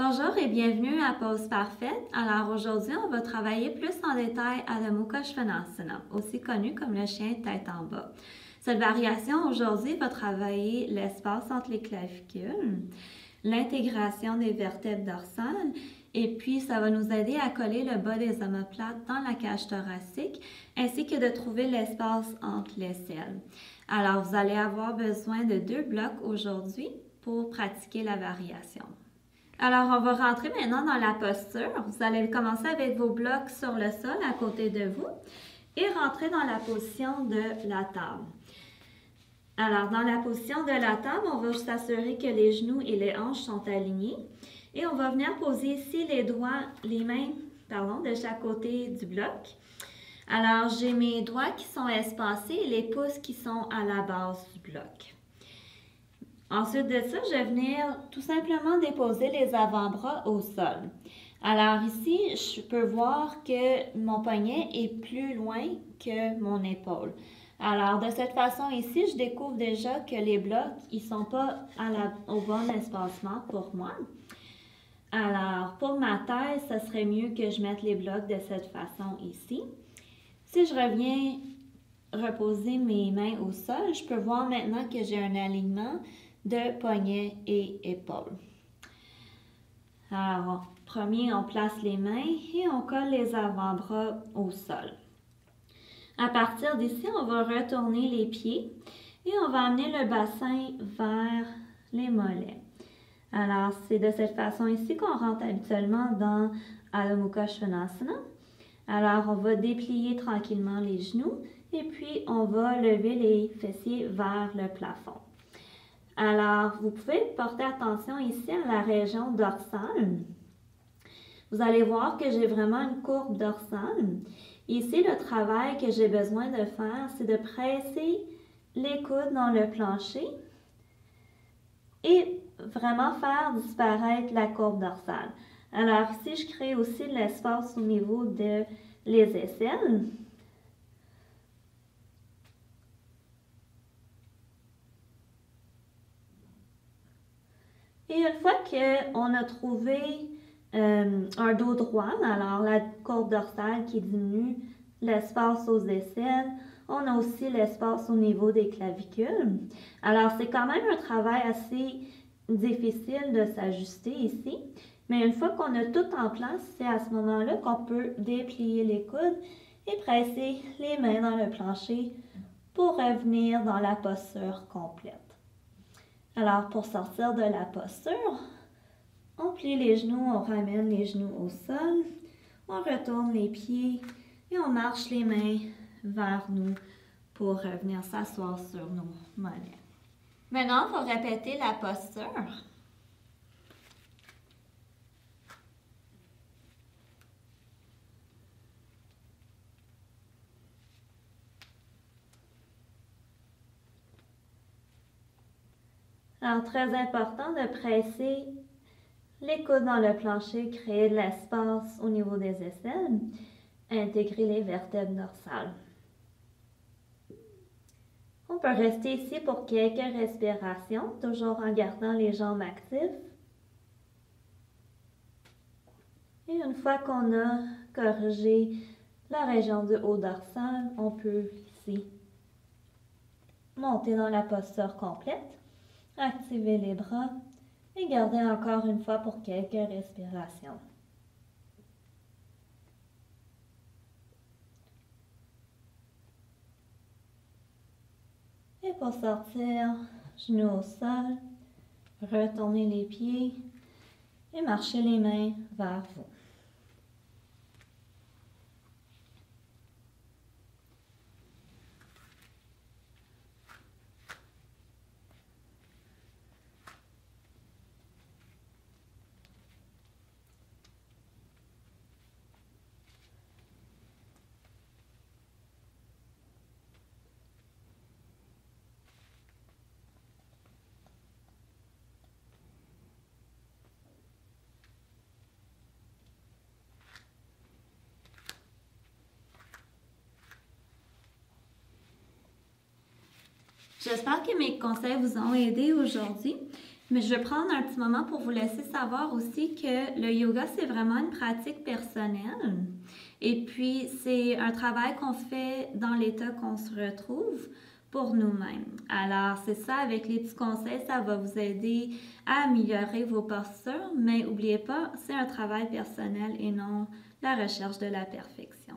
Bonjour et bienvenue à Pause Parfaite. Alors aujourd'hui, on va travailler plus en détail Adho Mukha Svanasana, aussi connu comme le chien tête en bas. Cette variation aujourd'hui va travailler l'espace entre les clavicules, l'intégration des vertèbres dorsales et puis ça va nous aider à coller le bas des omoplates dans la cage thoracique ainsi que de trouver l'espace entre les selles. Alors vous allez avoir besoin de 2 blocs aujourd'hui pour pratiquer la variation. Alors, on va rentrer maintenant dans la posture. Vous allez commencer avec vos blocs sur le sol à côté de vous et rentrer dans la position de la table. Alors, dans la position de la table, on va s'assurer que les genoux et les hanches sont alignés et on va venir poser ici les mains de chaque côté du bloc. Alors, j'ai mes doigts qui sont espacés et les pouces qui sont à la base du bloc. Ensuite de ça, je vais venir tout simplement déposer les avant-bras au sol. Alors ici, je peux voir que mon poignet est plus loin que mon épaule. Alors de cette façon ici, je découvre déjà que les blocs, ils ne sont pas au bon espacement pour moi. Alors pour ma tête, ce serait mieux que je mette les blocs de cette façon ici. Si je reviens reposer mes mains au sol, je peux voir maintenant que j'ai un alignement de poignet et épaules. Alors, premier, on place les mains et on colle les avant-bras au sol. À partir d'ici, on va retourner les pieds et on va amener le bassin vers les mollets. Alors, c'est de cette façon ici qu'on rentre habituellement dans Adho Mukha Svanasana. Alors, on va déplier tranquillement les genoux et puis on va lever les fessiers vers le plafond. Alors, vous pouvez porter attention ici à la région dorsale. Vous allez voir que j'ai vraiment une courbe dorsale. Ici, le travail que j'ai besoin de faire, c'est de presser les coudes dans le plancher et vraiment faire disparaître la courbe dorsale. Alors ici, je crée aussi de l'espace au niveau de les aisselles. Et une fois qu'on a trouvé un dos droit, alors la courbe dorsale qui diminue, l'espace aux aisselles, on a aussi l'espace au niveau des clavicules. Alors c'est quand même un travail assez difficile de s'ajuster ici, mais une fois qu'on a tout en place, c'est à ce moment-là qu'on peut déplier les coudes et presser les mains dans le plancher pour revenir dans la posture complète. Alors, pour sortir de la posture, on plie les genoux, on ramène les genoux au sol, on retourne les pieds et on marche les mains vers nous pour revenir s'asseoir sur nos mollets. Maintenant, on va répéter la posture. Alors, très important de presser les coudes dans le plancher, créer de l'espace au niveau des aisselles, intégrer les vertèbres dorsales. On peut rester ici pour quelques respirations, toujours en gardant les jambes actives. Et une fois qu'on a corrigé la région du haut dorsal, on peut ici monter dans la posture complète. Activer les bras et garder encore une fois pour quelques respirations. Et pour sortir, genoux au sol, retourner les pieds et marcher les mains vers vous. J'espère que mes conseils vous ont aidé aujourd'hui. Mais je vais prendre un petit moment pour vous laisser savoir aussi que le yoga, c'est vraiment une pratique personnelle. Et puis, c'est un travail qu'on fait dans l'état qu'on se retrouve pour nous-mêmes. Alors, c'est ça, avec les petits conseils, ça va vous aider à améliorer vos postures, mais n'oubliez pas, c'est un travail personnel et non la recherche de la perfection.